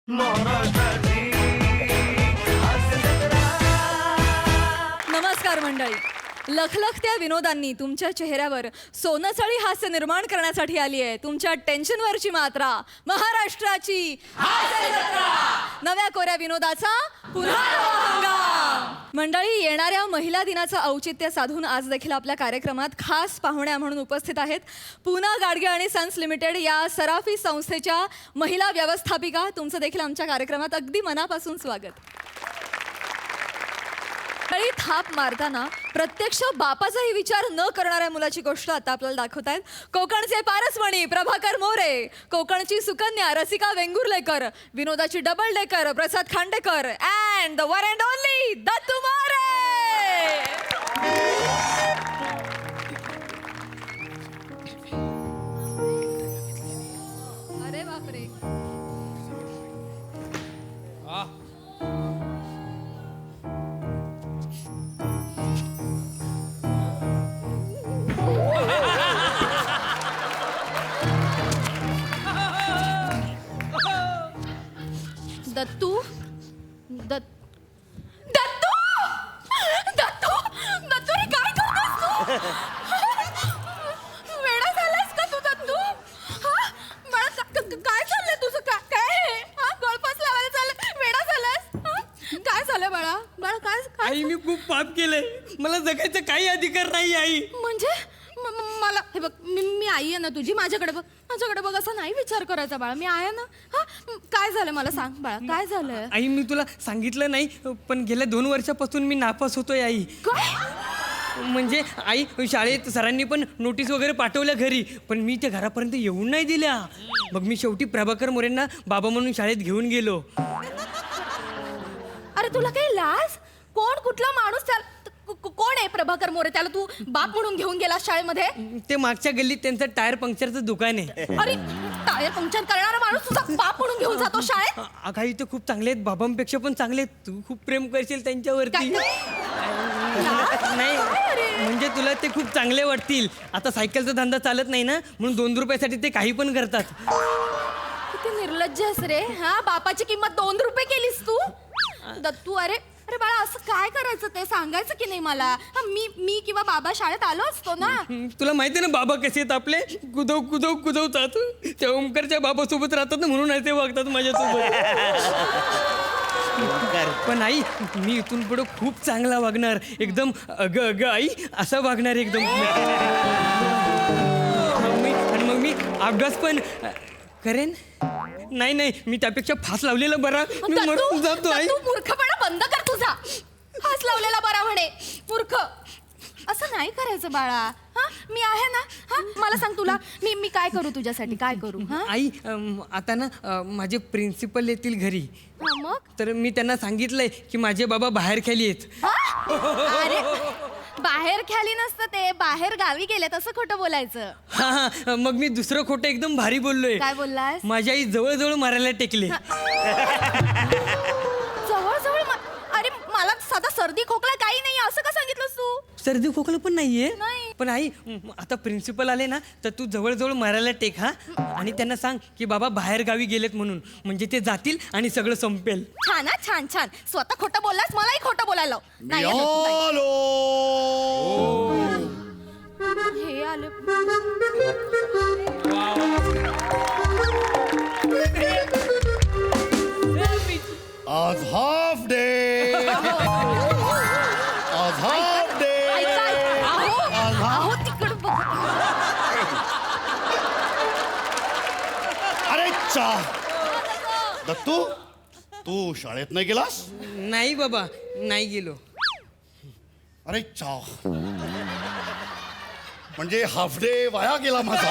नमस्कार मंडळी. लखलखत्या विनोदांनी तुमच्या चेहऱ्यावर सोनसळी हास्य निर्माण करण्यासाठी आली आहे. तुमच्या टेन्शनवरची मात्रा महाराष्ट्राची हास्य जत्रा. नव्या कोऱ्या विनोदाचा पुन्हा नवा हंगाम. मंडळी, येणाऱ्या महिला दिनाचं औचित्य साधून आज देखील आपल्या कार्यक्रमात खास पाहुण्या म्हणून उपस्थित आहेत पूना गाडगे आणि सन्स लिमिटेड या सराफी संस्थेच्या महिला व्यवस्थापिका. तुमचं देखील आमच्या कार्यक्रमात अगदी मनापासून स्वागत. काही थाप मारताना प्रत्यक्ष बापाचाही विचार न करणाऱ्या मुलाची गोष्ट आता आपल्याला दाखवतायत कोकणचे पारसमणी प्रभाकर मोरे, कोकणची सुकन्या रसिका वेंगुर्लेकर, विनोदाची double decker Prasad Khandekar and the one and only Dattu More. अरे बापरे. दत्तू दत्तू दत्तू दत्तू रे, काय करतोस तू? वेडा झालास का तू दत्तू? बाळा, काय चाललंय तुझं? काय गळफास लावायला चाललं? वेडा झालास? काय झालं बाळा? बाळा काय? आई, मी खूप पाप केलंय. मला जगायचा काही अधिकार नाही आई. म्हणजे मला हे बघ, मी आई आहे ना तुझी. माझ्याकडे बघ असा नाही विचार करायचा बाळा. मी आहे ना. काय झालं मला सांग बाळा, काय झालं? आई, मी तुला सांगितलं नाही, पण गेल्या 2 वर्षापासून मी नापास होतोय आई. काय? म्हणजे आई, शाळेत सरांनी पण नोटीस वगैरे पाठवल्या घरी, पण मी त्या घरापर्यंत येऊन नाही दिल्या. मग मी शेवटी प्रभाकर मोरेंना बाबा म्हणून शाळेत घेऊन गेलो. अरे तुला काही लाज? कुठला माणूस? कोण आहे प्रभाकर मोरे? त्याला तू बाप म्हणून घेऊन गेला शाळेमध्ये? ते मागच्या गल्लीत त्यांचं टायर पंक्चरचं दुकान आहे. अरे, टायर पंक्चर करणारा माणूस तुझा बाप म्हणून घेऊन जातो शाळेत? आई, ते खूप चांगले आहेत, बाबांपेक्षा पण चांगले आहेत. तू खूप प्रेम करशील त्यांच्यावरती. नाही, म्हणजे तुला ते खूप चांगले वाटतील. आता सायकलचा धंदा चालत नाही ना, म्हणून 2 रुपयासाठी ते काही पण करतात. किती निर्लज्ज आहेस रे. बापाची किंमत 2 रुपये केलीस तू दत्तू. अरे बाळा, असं काय करायचं ते सांगायचं की नाही मला? मी किंवा बाबा शाळेत आलो असतो ना. तुला माहिती आहे ना बाबा कसे आहेत आपले, कुदवतात. त्या ओमकारच्या बाबासोबत राहतात ना, म्हणून असे वागतात माझ्यासोबत. पण आई, मी इथून पुढे खूप चांगला वागणार. एकदम अग आई असा वागणार एकदम. मग मी अभ्यास पण करेन. नाही, मी त्यापेक्षा फास लावलेला बरा. मी मरून जातो आई. मूर्खपणा बंद कर तुझा. फास लावलेला बरा म्हणे. मूर्ख. असं नाही करायचं बाळा. मी आहे ना. मला सांग, तुला मी काय करू तुझ्यासाठी? काय करू? आई, आता ना माझे प्रिन्सिपल येतील घरी. मग तर मी त्यांना सांगितलंय की माझे बाबा बाहेर खाली आहेत. अरे, बाहेर खाली नसतं ते, बाहेर गावी गेले. तसं खोटं बोलायचं. हा, मग मी दुसरं खोटं एकदम भारी बोललोय. काय बोललास? माझी आई जवळ मारायला टेकले. जवळ अरे, मला साधा सर्दी खोकला काही नाही असं का सांगितलंस तू? सर्दी खोकला पण नाहीये. नाही. पण आई, आता प्रिन्सिपल आले ना, तर तू जवळ मारायला टेक. आणि त्यांना सांग की बाबा बाहेर गावी गेलेत म्हणून. म्हणजे ते जातील आणि सगळं संपेल. छान छान. स्वतः खोटं बोललास, मलाही खोटं बोलायला लाव. नाही, हे आले. आज हाफ डे. आज हाफ डे. अहो, तिकडं बघ. अरे चा दत्तू, तू शाळेत नाही गेलास? नाही बाबा, नाही गेलो. अरे चा, म्हणजे हाफ डे वाया गेला माझा.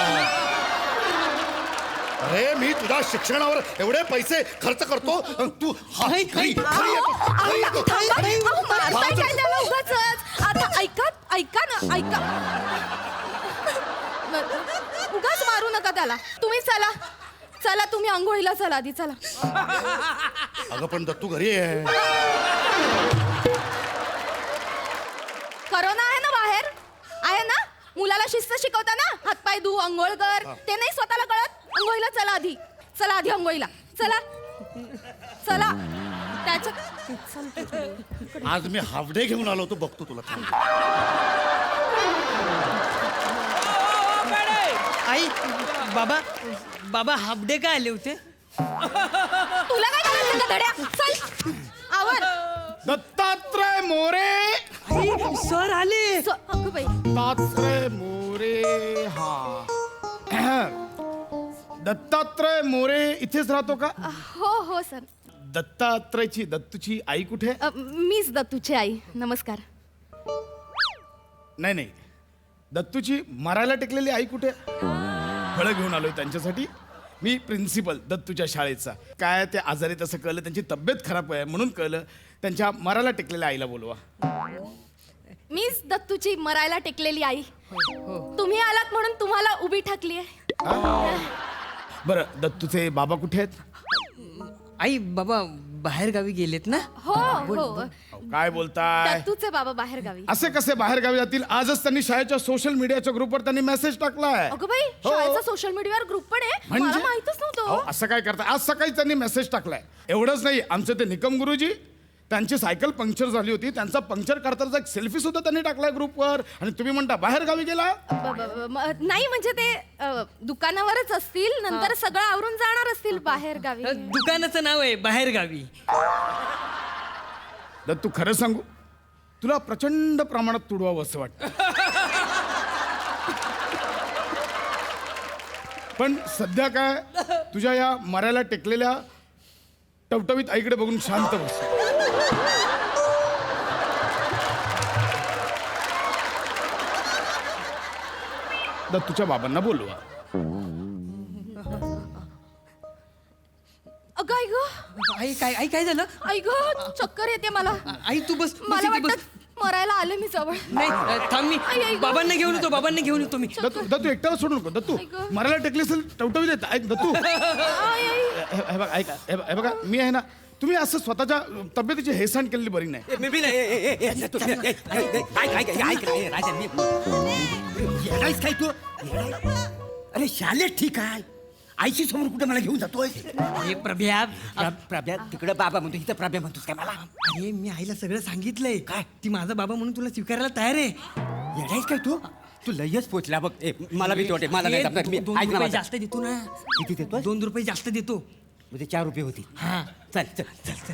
अरे, मी तुझ्या शिक्षणावर एवढे पैसे खर्च करतो, तू ऐका ना. उगाच मारू नका त्याला. तुम्ही चला तुम्ही आंघोळीला चला आधी. चला. अगं पण दत्तू घरी आहे. करोना आहे ना बाहेर? आहे ना? मुलाला शिस्त शिकवताना हातपाय धु, अंघोळ कर. ते नाही स्वतःला कळत? अंघोळीला चला आधी. चला आधी अंघोळीला. चला. चला त्याच्या आज मी हाफ डे घेऊन आलो होतो, बघतो तुला थांब. आई बाबा बाबा हाफ डे का आले होते? तुला काय करायचं का धड्या? चल आवर. दत्तात्रय मोरे. आई सर आले. अगं बाई, दत्तात्रय मोरे. हा दत्तात्रय मोरे इथेच राहतो का? हो हो सर. दत्तात्रयची दत्तूची आई कुठे? मीच दत्तूची आई. नमस्कार. नाही नाही, दत्तूची मरायला टेकलेली आई कुठे? फळं घेऊन आलोय त्यांच्यासाठी. मी प्रिन्सिपल दत्तूच्या शाळेचा. काय ते आजारी तसं कळलं, त्यांची तब्येत खराब आहे म्हणून कळलं. त्यांच्या मरायला टेकलेल्या आईला बोलवा. मीच दत्तूची मरायला टेकलेली आई. तुम्ही आलात म्हणून तुम्हाला उभी ठाकली आहे. बरं, दत्तूचे बाबा कुठे आहेत? आई बाबा बाहेर गावी गेलेत ना? हो हो. काय बोलताय? दत्तूचे बाबा बाहेर गावी. असे कसे बाहेर गावी जातील? आजच त्यांनी शाळेच्या सोशल मीडियाच्या ग्रुपवर त्यांनी मेसेज टाकलाय. अगं बाई, हो. शाळेचा सोशल मीडियावर ग्रुप पण आहे. मला म्हणजे माहितच अहो, नव्हतं. असं काय करताय? आज सकाळी त्यांनी मेसेज टाकलाय. एवढंच नाही, आमचे ते निकम गुरुजी, त्यांची सायकल पंक्चर झाली होती, त्यांचा पंक्चर करताना एक सेल्फी सुद्धा त्यांनी टाकलाय ग्रुपवर. आणि तुम्ही म्हणता बाहेर गावी गेला? नाही म्हणजे ते दुकानावरच असतील, नंतर सगळं आवरून जाणार असतील बाहेर गावी. दुकानाचं नाव आहे बाहेर गावी. दत्तू, खरं सांगू, तुला प्रचंड प्रमाणात तुडवावं असं वाटतं. पण सध्या काय, तुझ्या या मरायला टेकलेल्या टवटवीत आईकडे बघून शांत बस. दत्तूच्या बाबांना बोलवा. अगं आई ग, आई काय आई काय झालं? आई ग, चक्कर येते मला. आई तू बस बस मला इथे बस. वाटतं मरायला आले मी जवळ. नाही थांब, आई, आई मी गं. बाबांना घेऊन येतो. बाबांना घेऊन येतो मी. दत्तू एकट्याला सोडू नको. दत्तू, आई गं. मरायला टेकली असेल टवटवीत येत. ऐक दत्तू, आई, आई. हे बघा, ऐका, हे बघा, मी आहे ना, तुम्ही असं स्वतःच्या तब्येतीची हेळसांड केलेली बरी नाही. मी काय तू? अरे शालेत ठीक आहे, आईची समोर कुठे मला घेऊन जातोय? हे प्रभ्या प्रभ्या तिकडे बाबा म्हणतो, इथं प्रभ्या म्हणतोस काय मला? अरे मी आईला सगळं सांगितलंय. काय ती माझा बाबा म्हणून तुला स्वीकारायला तयार आहे. येडायस काय तू? तू लयच पोचला बघ. मला भीती वाटते, मला नाही जमणार. मी 2 ऐक ना रुपये माझं. जास्त देतो ना. किती देतोय? 2 रुपये जास्त देतो. म्हणजे 4 रुपये होती. हा चल चल चल.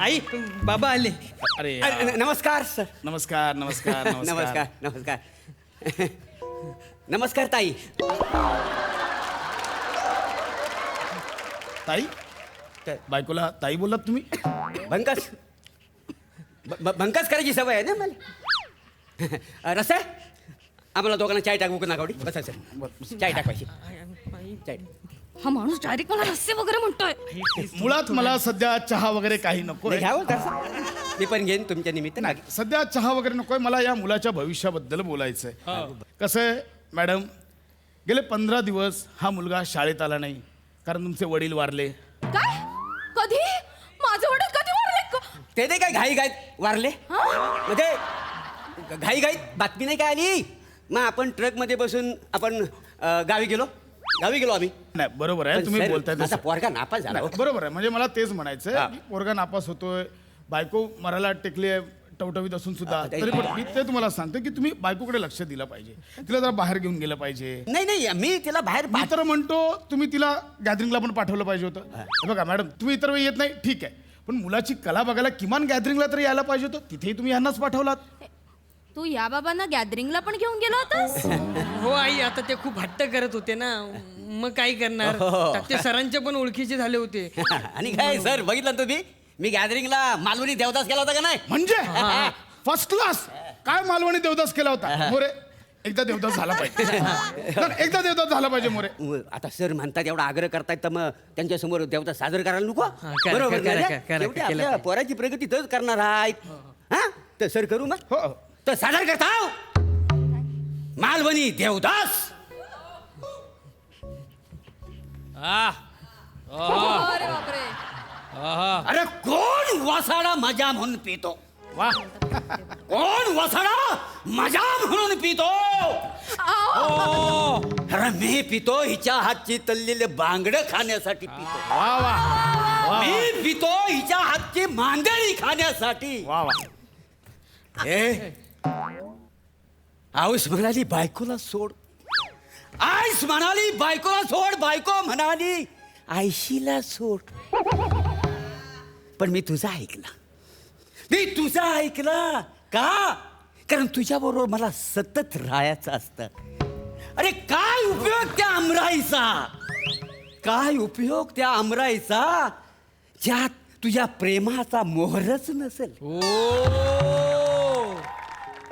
आई बाबा आले. अरे नमस्कार सर. नमस्कार नमस्कार नमस्कार नमस्कार नमस्कार ताई. ताई, बायकोला ताई बोललात तुम्ही? भंकस भंकस करायची सवय आहे ना मला. रसा आम्हाला दोघांना चाय टाकू का नागावडी? बसा सर, चाय टाकायची. चाय. हा माणूस डायरेक्ट मला रस्से वगैरे म्हणतोय. मुळात मला सध्या चहा वगैरे काही नकोय. घ्यावं तसं. मी पण घेईन तुमच्या निमित्त. सध्या चहा वगैरे नकोय. मला या मुलाच्या भविष्याबद्दल बोलायचंय. कसं आहे मॅडम, गेले 15 दिवस हा मुलगा शाळेत आला नाही कारण तुमचे वडील वारले. काय? कधी? माझे वडील कधी वारले? ते नाही काय घाई घाईत वारले? म्हणजे घाई घाईत बातमी नाही काय आली? मग आपण ट्रकमध्ये बसून आपण गावी गेलो आम्ही. नाही, बरोबर आहे, तुम्ही बोलताय माझा तसं. पोरगा नापास झाला. बरोबर आहे, म्हणजे मला तेच म्हणायचंय हा. की पोरगा नापास होतोय, बायको मरायला टेकली आहे टवटवीत असून सुद्धा. ते- तरी पण मी ते तुम्हाला सांगतो की तुम्ही बायकोकडे लक्ष दिलं पाहिजे. तिला जरा बाहेर घेऊन गेलं पाहिजे. नाही मी तिला बाहेर मी तर म्हणतो तुम्ही तिला गॅदरिंगला पण पाठवलं पाहिजे होतं. हे बघा मॅडम, तुम्ही इतर वेळी येत नाही ठीक आहे, पण मुलाची कला बघायला किमान गॅदरिंगला तरी यायला पाहिजे होतं. तिथेही तुम्ही यांनाच पाठवलात. तू या बाबांना गॅदरिंगला पण घेऊन गेला होतास? हो आई, आता ते खूप हट्ट करत होते ना, मग काय करणार. ते सरांच्या पण ओळखीचे झाले होते. आणि काय सर बघितलं ना तुम्ही, मी गॅदरिंगला मालवणी देवदास केला होता का नाही? म्हणजे फर्स्ट क्लास. काय मालवणी देवदास केला होता मोरे? एकदा देवदास झाला पाहिजे. एकदा देवदास झाला पाहिजे मोरे. आता सर म्हणतात एवढा आग्रह करतायत, तर मग त्यांच्या समोर देवता सादर करायला नको? करा, बरोबर करा, ना? करा, करा, शेवटी केलं आपल्या पाहिजे. पोराची प्रगती तच करणार आहेत. हा तर सर करू मग. हो हो. तर सादर करता मालवणी देवदास. अरे बापरे. अरे कोण वसाडा मजा म्हणून पितो? वा, कोण वसाडा मजा म्हणून पितो? आओ. अरे मी पितो हिच्या हातची तल्लेले बांगडं खाण्यासाठी पितो. वा वा वा मी पितो हिच्या हातची मांदेळी खाण्यासाठी. वा वा. आऊस म्हणाली बायकोला सोड, आईस म्हणाली बायकोला सोड, बायको म्हणाली आईशीला सोड. पण मी तुझा ऐकला, मी तुझा ऐकला. का? कारण तुझ्याबरोबर मला सतत राहायचं असतं. अरे काय उपयोग त्या आमराईचा, काय उपयोग त्या आमराईचा ज्यात तुझ्या प्रेमाचा मोहरच नसेल.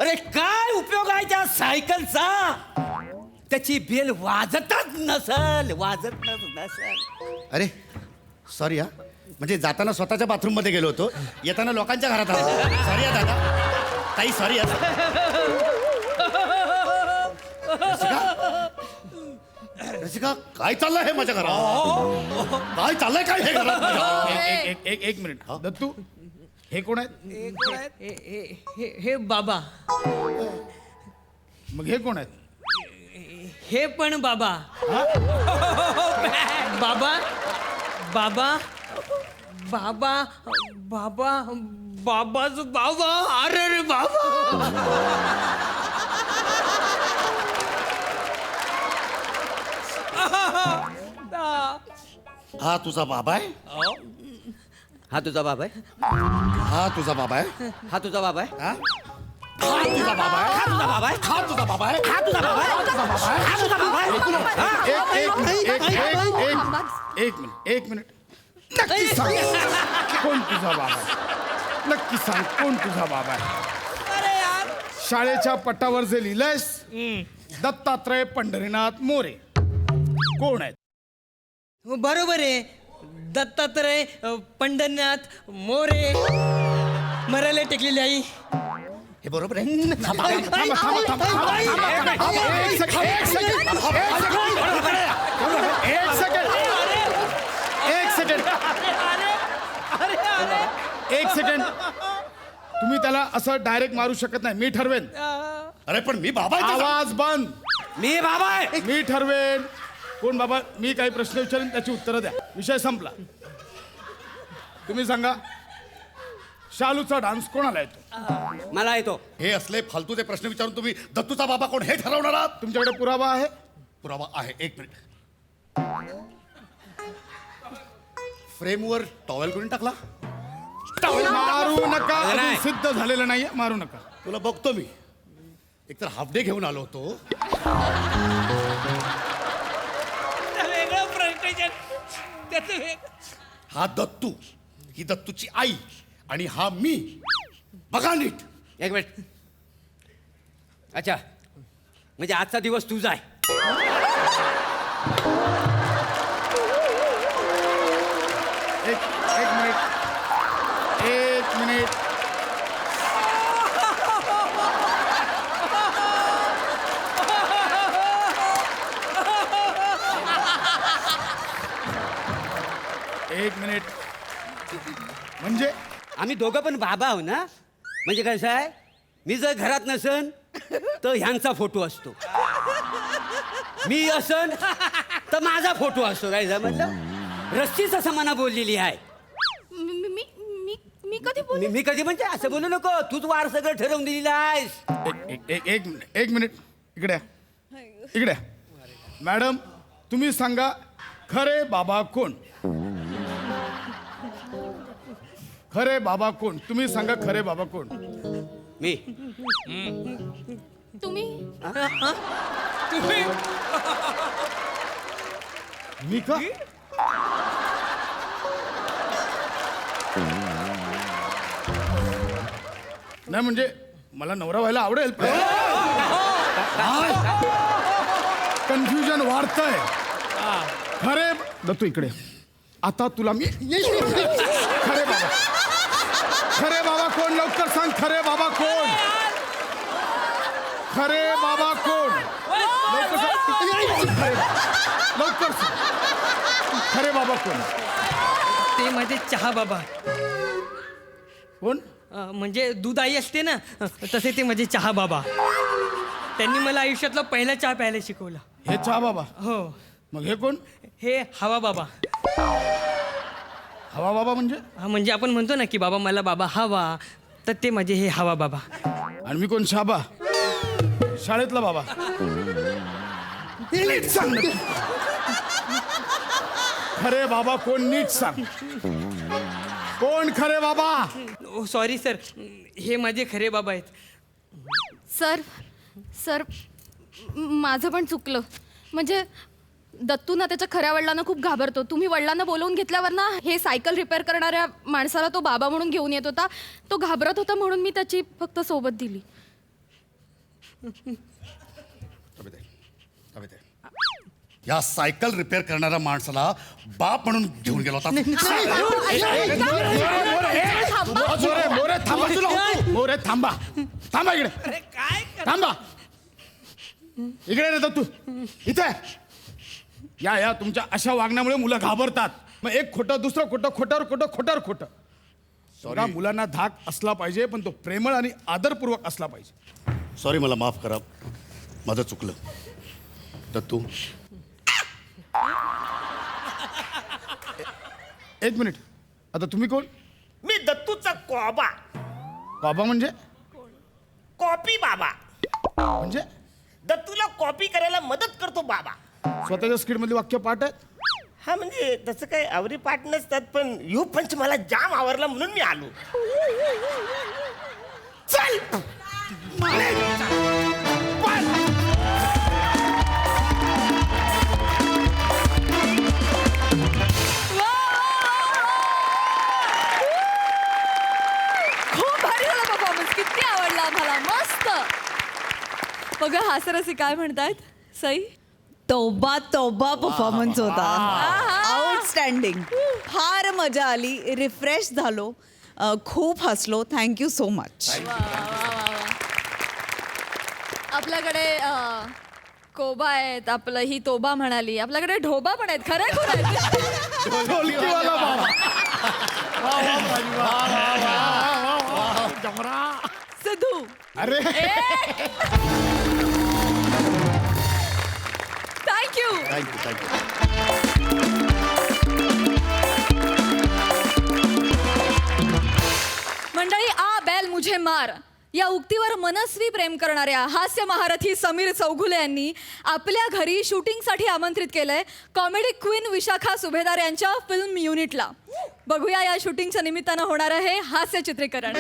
अरे काय उपयोग आहे त्या सायकलचा, त्याची बेल वाजतच नसल, वाजतच नसल. अरे सॉरी हा, म्हणजे जाताना स्वतःच्या बाथरूम मध्ये गेलो होतो, येताना लोकांच्या घरात आलो. सॉरी हा दादा, ताई सॉरी हा. रसिका काय चाललंय हे माझ्या घरात, काय चाललंय काय हे घरात माझ्या? एक मिनिट दत्तू, हे कोण आहेत? हे बाबा, मग हे कोण आहेत? हे पण बाबा. बाबा बाबा बाबा बाबा बाबाच बाबा. अरे रे बाबा. हा तुझा बाबा आहे, हा तुझा बाबा आहे, हा तुझा बाबा आहे, हा तुझा बाबा आहे, हा? हा तुझा बाबा आहे, हा तुझा बाबा आहे, हा तुझा बाबा आहे, हा तुझा बाबा आहे, हा तुझा बाबा आहे. एक मिनिट नक्की सांग कोण तुझा बाबा आहे, नक्की सांग कोण तुझा बाबा आहे. शाळेच्या पटावर जे लिहिलंयस दत्तात्रय पंढरीनाथ मोरे कोण आहेत? बरोबर आहे, दत्तात्रय पंढरीनाथ मोरे. मरायला टेकलेली आई. हे बरोबर आहे. थांबा, थांबा, थांबा, थांबा, थांबा, एक सेकंड, एक सेकंड, एक सेकंड. तुम्ही त्याला असं डायरेक्ट मारू शकत नाही, मी ठरवेन. अरे पण मी बाबा आहे त्याचा. आवाज बंद. मी बाबा आहे. मी ठरवेन कोण बाबा. मी काही प्रश्न विचारेन त्याची उत्तरं द्या, विषय संपला. तुम्ही सांगा शालूचा डान्स कोणाला येतो? मला येतो. हे असले फालतूचे प्रश्न विचारून तुम्ही दत्तूचा बाबा कोण हे ठरवणार आहात? तुमच्याकडे पुरावा आहे? पुरावा आहे, एक मिनिट. फ्रेमवर टॉवेल कोणी टाकला? मारू नका, नाही. अजून सिद्ध झालेलं नाहीये, मारू नका. तुला बघतो मी. एकतर हाफ डे घेऊन आलो होतो. वेगळं फ्रस्ट्रेशन त्याचं हा दत्तू, ही दत्तूची आई आणि हा मी. बघा नीट. एक मिनिट. अच्छा, म्हणजे आजचा दिवस तुझा आहे. एक मिनिट, एक मिनिट. एक मिनिट. म्हणजे आम्ही दोघं पण बाबा आहो ना. म्हणजे कसं आहे, मी जर घरात नसन तर ह्यांचा फोटो असतो, मी असन तर माझा फोटो असतो. काय समजलं? रस्सीच असं मना बोललेली आहे. मी कधी बोल मी कधी म्हणजे असं बोलू नको. तूच वार सगळं ठरवून दिलेलं आहेस. एक मिनिट इकडे या. इकडे या. मॅडम तुम्ही सांगा खरे बाबा कोण? खरे बाबा कोण? तुम्ही सांगा खरे बाबा कोण? मी. तुम्ही मी का? नाही म्हणजे मला नवरा व्हायला आवडेल, कन्फ्युजन वाढतंय. खरे दत्तू इकडे. आता तुला मी खरे बाबा, खरे बाबा कोण? लवकर सांग खरे बाबा कोण? खरे बाबा कोण? लवकर सांग. लवकर सांग. खरे बाबा कोण? ते माझे चहा बाबा. कोण? म्हणजे दूध आई असते ना, तसे ते माझे चहा बाबा. त्यांनी मला आयुष्यातला पहिला चहा प्यायला शिकवला. हे चहा बाबा हो मग हे कोण हे हवा बाबा. हवा बाबा म्हणजे हा म्हणजे आपण म्हणतो ना की बाबा मला बाबा हवा, तर ते माझे हे हवा बाबा. आणि मी कोण शाबा शाळेतला बाबा. नीट सांग ना. खरे बाबा कोण नीट सांग. कोण खरे बाबा. ओ सॉरी सर, हे माझे खरे बाबा आहेत. सर सर माझं पण चुकलं. म्हणजे दत्तू ना त्याच्या खऱ्या वडिलांना खूप घाबरतो. तुम्ही वडिलांना बोलवून घेतल्यावर ना हे सायकल रिपेअर करणाऱ्या माणसाला तो बाबा म्हणून घेऊन येत होता. तो घाबरत होता म्हणून मी त्याची फक्त सोबत दिली. या सायकल रिपेअर करणाऱ्या माणसाला बाप म्हणून घेऊन गेला होता. मोरे थांबा थांबा इकडे थांबा इकडे रे तू इथे या तुमच्या अशा वागण्यामुळे मुलं घाबरतात. मग एक खोटं दुसरं खोटं खोट्यावर खोटं खोट्यावर खोटं. सगळ्या मुलांना धाक असला पाहिजे पण तो प्रेमळ आणि आदरपूर्वक असला पाहिजे. सॉरी, मला माफ करा, माझं चुकलं. दत्तू एक मिनिट, आता तुम्ही कोण. मी दत्तूचा कॉबा. बाबा म्हणजे कॉपी बाबा. म्हणजे दत्तूला कॉपी करायला मदत करतो बाबा. स्वतःच्या स्किट मधली वाक्य पाठ आहेत. हा म्हणजे तसं काही आवरी पाठ नसतात, पण यू पंच मला जाम आवरला म्हणून मी आलो. चल खूप भारी झाला परफॉर्मन्स. किती आवडला आम्हाला. मस्त. बघा हास्यरसी काय म्हणतायत. सई तौबा तौबा परफॉर्मन्स होता. आउटस्टँडिंग. फार मजा आली, रिफ्रेश झालो, खूप हसलो. Thank you so much. आपल्याकडे कोबा आहेत, आपलं ही तोबा म्हणाली, आपल्याकडे ढोबा पण आहेत. खरं खूप आहेत. ढोलकीवाला बाबा. सिद्धू. अरे थँक्यू. थँक्यू. मंडळी, आ बैल मुझे मार या उक्तीवर मनस्वी प्रेम करणाऱ्या हास्य महारथी समीर चौघुले यांनी आपल्या घरी शूटिंगसाठी आमंत्रित केलंय कॉमेडी क्वीन विशाखा सुभेदार यांच्या फिल्म युनिटला. बघूया या शूटिंगच्या निमित्तानं होणार आहे हास्य चित्रीकरण.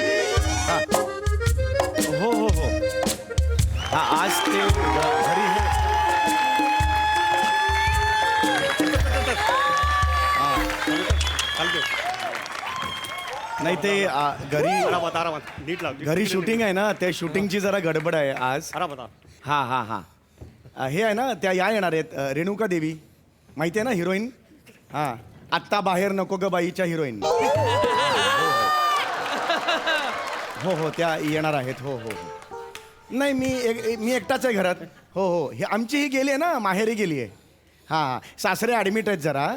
हो हो हो हा आज ते घरी हे नाही ते घरी आरामात आरामात नीट लाव. घरी शूटिंग आहे ना, त्या शूटिंगची जरा गडबड आहे आज. आरामात हां हां हां हे आहे ना, त्या या येणार आहेत रेणुका देवी, माहिती आहे ना हिरोईन. हां, आत्ता बाहेर नको ग बाईच्या हिरोईन. हो हो त्या येणार आहेत. हो हो नाही मी एकटाच आहे घरात. हो हो हे आमची ही गेली आहे ना, माहेरी गेली आहे. हां सासरे ॲडमिट आहेत जरा.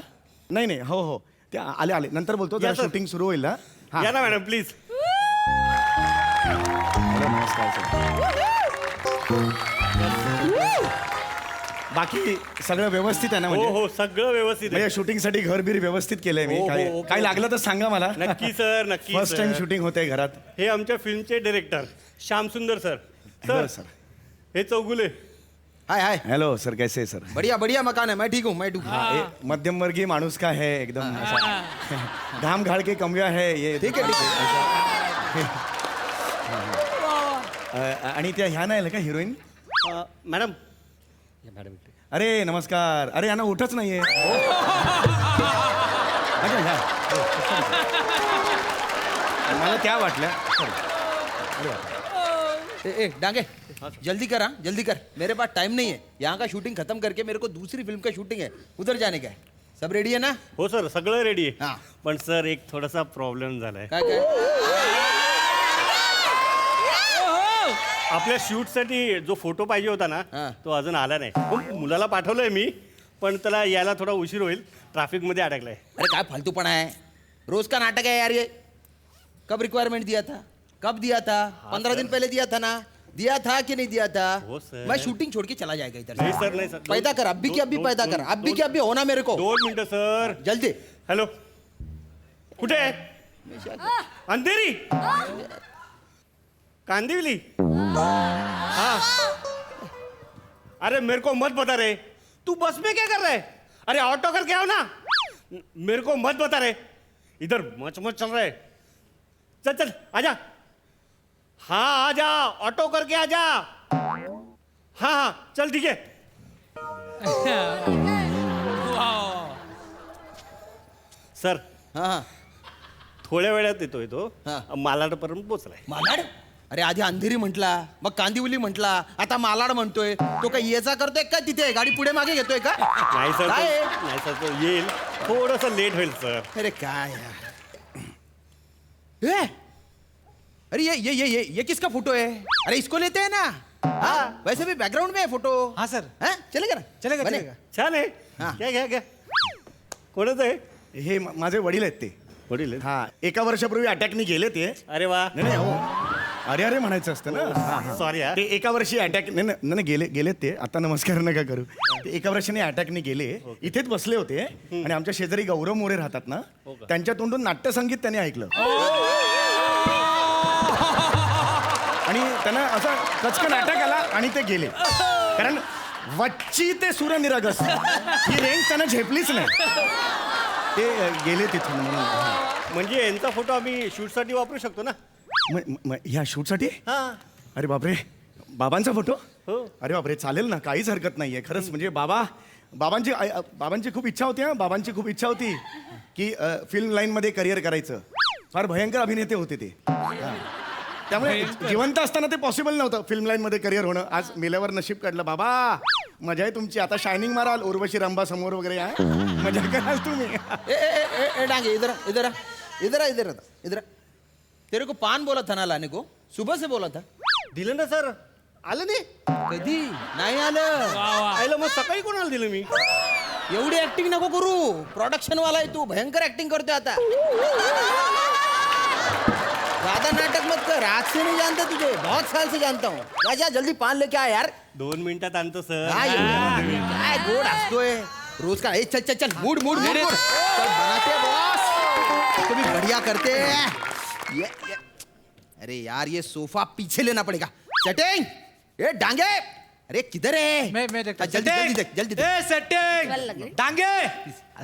नाही नाही हो हो त्या आले नंतर बोलतो. जरा शूटिंग सुरू होईल ना. हां या ना मॅडम प्लीज. हॅलो नमस्कार सर. बाकी सगळं व्यवस्थित आहे ना. हो म्हणजे हो सगळं व्यवस्थित आहे. म्हणजे शूटिंगसाठी घर बीर व्यवस्थित केलंय मी. हो, काय हो, काय लागलं तर सांगा मला. नक्की सर नक्की. First time sir. शूटिंग होते घरात. हे आमच्या फिल्मचे डिरेक्टर श्याम सुंदर सर. बरं, सर सर. हे चौगुले. हाय हाय हेलो सर, कैसे है सर. बढ़िया बढ़िया मकान है. मैं ठीक हूँ. ये मध्यम वर्गीय माणूस का है एकदम ऐसा. घाम घाल के कमया है ये. ठीक है ठीक है. आणि त्या ह्या नाही का हिरोईन. मॅडम या मॅडम इकडे. अरे नमस्कार. अरे यांना उठच नाहीये. अच्छा, ह्या. मला त्या वाटल्या. ए डांगे जल्दी कर. हाँ जल्दी कर. मेरे पास टाइम नहीं है. यहाँ का शूटिंग खत्म करके मेरे को दूसरी फिल्म का शूटिंग है, उधर जाने का है. सब रेडी है ना. हो सर सगळं रेडी आहे. हां. पण सर एक थोडासा प्रॉब्लेम झालाय. काय काय आपल्या शूटसाठी जो फोटो पाहिजे होता ना हां. तो अजून आला नाही. हो, मुलाला पाठवलंय मी, पण त्याला यायला थोडा उशीर होईल. ट्रॅफिकमध्ये अडकलाय. अरे काय फालतूपना है. रोज का नाटक है यार ये. कब रिक्वायरमेंट दिया था, कब दिया था. 15 दिन पहले दिया था ना. दिया था कि नहीं दिया था? हो, सर। मैं शूटिंग छोड़ के चला जाएगा इधर से। नहीं सर, नहीं सर। पैदा कर, अभी की अभी पैदा कर, अभी की अभी होना मेरे को। 2 मिनिटं सर. जल्दी. हॅलो, कुठे आहे? अंधेरी, कांदिवली. हाँ. अरे मेरे को मत बता रे, तू बस में क्या कर रहा है? अरे ऑटो करके आओ ना. मेरे को मत बता रे, इधर मच मच चल रहा है. चल चल आजा. हाँ आजा, ऑटो करके आजा. हाँ हाँ चल ठीक है. सर, हाँ हाँ. थोड्या वेळात येतोय तो. हा. मालाडपर्यंत पोचलाय. मालाड? अरे आधी अंधेरी म्हटला, मग कांदिवली म्हटला, आता मालाड म्हणतोय. तो काय याचा करतोय का तिथे गाडी पुढे मागे घेतोय का? नाही सर, काय आहे? नाही सर, तो येईल. थोडस लेट होईल सर. अरे काय यार. ए! अरे ये किसका फोटो है? अरे इसको लेते हैं ना. हाँ वैसे भी बैकग्राउंड में है फोटो. हाँ सर. हाँ चलेगा ना? चलेगा, बने? चलेगा. छान आहे. हा. घ्या घ्या घ्या. कोणाचं आहे? हे माझे वडील आहेत ते. वडील आहेत. हा, एका वर्षापूर्वी अटॅकनी गेले ते. अरे वा. नाही नाही, हो. अरे अरे म्हणायचं असतं ना. हा, हा. सॉरी हा. ते एका वर्षी अटॅक नाही नाही नाही, गेलेत ते. आता नमस्कार नका करू. ते एका वर्षाने अटॅकने गेले. इथेच बसले होते आणि आमच्या शेजारी गौरव मोरे राहतात ना, त्यांच्या तोंडून नाट्यसंगीत त्यांनी ऐकलं. आणि त्यांना असा कचकन अटॅक आला आणि ते गेले. कारण वच्ची ते सूर्यनिरागस ही रेंज त्यांना झेपलीच नाही. ते गेले तिथून म्हणून. म्हणजे यांचा फोटो आम्ही शूटसाठी वापरू शकतो ना. ह्या शूटसाठी? हा. अरे बापरे, बाबांचा फोटो? हो. अरे बापरे, चालेल ना, काहीच हरकत नाहीये. खरंच म्हणजे बाबांची खूप इच्छा होती. हा, बाबांची खूप इच्छा होती की फिल्म लाईनमध्ये करिअर करायचं. फार भयंकर अभिनेते होते ते. हा. त्यामुळे जिवंत असताना ते पॉसिबल नव्हतं फिल्म लाईनमध्ये करिअर होणं. आज मेल्यावर नशीब काढलं. बाबा मजा आहे तुमची. आता शायनिंग माराल उर्वशी रंभा समोर वगैरे. मजा कराल तुम्ही. ए डांगे इधर इधर इधर इधर इधर. तेरे को पान बोला था ना लाने को, सुबह से बोला था. दिलं ना सर. आलं नाही. कधी नाही आलं. आयलं मग सकाळी कोणाला दिलं मी? एवढी ऍक्टिंग नको करू. प्रोडक्शन वाला आहे तू, भयंकर ऍक्टिंग करतोय आता. ज्यादा नाटक मत कर. आज से नहीं जानता तुझे, बहुत साल से जानता हूँ. जा जा जल्दी पान लेके आ यार. 2 मिनिटात आणतो सर. काय गोड असतोय रोज का. चल चल चल मूड मूड मूड मूड. चल बनाते बॉस, तुम्ही बढ़िया करते. ये. अरे यार ये सोफा पीछे लेना पड़ेगा. सेटिंग. ए डांगे, अरे किधर है? मैं देखता हूं. जल्दी जल्दी देख जल्दी देख. सेटिंग डांगे.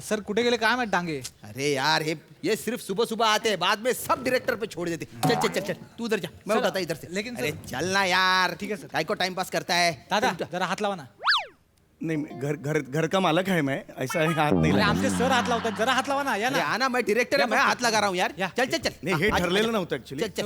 सर कुठे गेले काय माहित डांगे. अरे यार ये सिर्फ सुबह सुबह आते हैं, बाद में सब डायरेक्टर पे छोड़ देते. चल चल चल चल तू उधर जा, मैं उठाता इधर से. लेकिन अरे चल ना यार. ठीक है सर. काय को टाइम पास करता है. दादा जरा हात लावा ना. नहीं, घर का मालक है मैं. ऐसा है, हाथ नहीं अरे लगा. आमचे सर हात लावतात, जरा हात लावा ना. या अरे ना. आना, मैं डायरेक्टर है, मैं हाथ लगा रहा हूँ यार. चल चल चल. नाही, हे आज- ठरलेलं आज- नव्हतं ऍक्च्युली. चल, चल,